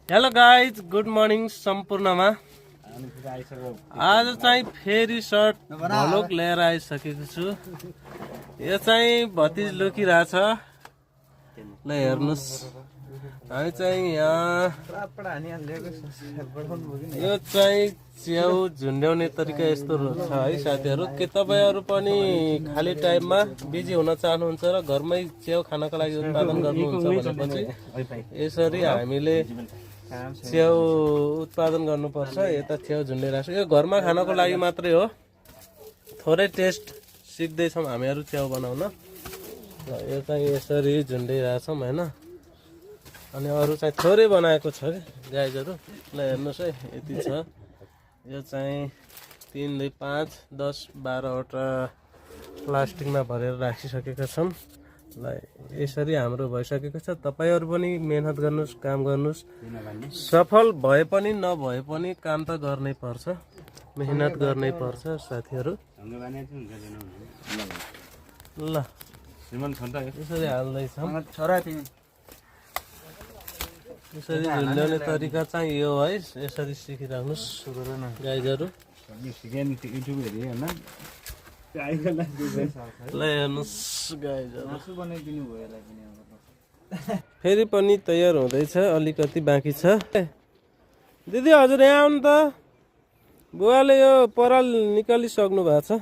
Hello guys, good morning सम्पूर्णमा। आज चाहिँ फेरि सर्ट भ्लग लिएर आइसकेको छु। यो चाहिँ भतिज लुकिरहेछ। ल हेर्नुहोस्, हामी चाहिँ यहाँ यो चाहिँ च्याउ झुन्ड्याउने तरिका यस्तो छ है साथीहरू। के तपाईँहरू पनि खाली टाइममा बिजी हुन चाहनुहुन्छ र घरमै च्याउ खानको लागि उत्पादन गर्नुहुन्छ भनेपछि यसरी हामीले च्याउ उत्पादन गर्नुपर्छ। यता च्याउ झुन्डिरहेको छ। यो घरमा खानको लागि मात्रै हो, थोरै टेस्ट सिक्दैछौँ हामीहरू च्याउ बनाउन। र यो चाहिँ यसरी झुन्डिरहेछौँ होइन। अनि अरू चाहिँ थोरै बनाएको छ कि गाइजहरू। ल हेर्नुहोस् है, यति छ। यो चाहिँ 3, 2, 5, 10, 12वटा प्लास्टिकमा भरेर राखिसकेका छौँ। ल यसरी हाम्रो भइसकेको छ। तपाईँहरू पनि मेहनत गर्नुहोस्, काम गर्नुहोस्। सफल भए पनि नभए पनि काम त गर्नै पर्छ, मेहनत गर्नै पर्छ साथीहरू। ल यसरी हाल्दैछौँ। यसरी झुन्ड्याउने तरिका चाहिँ यो है, यसरी सिकिराख्नुहोस् गाइजहरू। ल हेर्नुहोस् गाइजहरू, फेरि पनि तयार हुँदैछ, अलिकति बाँकी छ। दिदी हजुर यहाँ आउनु त, बुवाले यो पराल निकालिसक्नु भएको छ।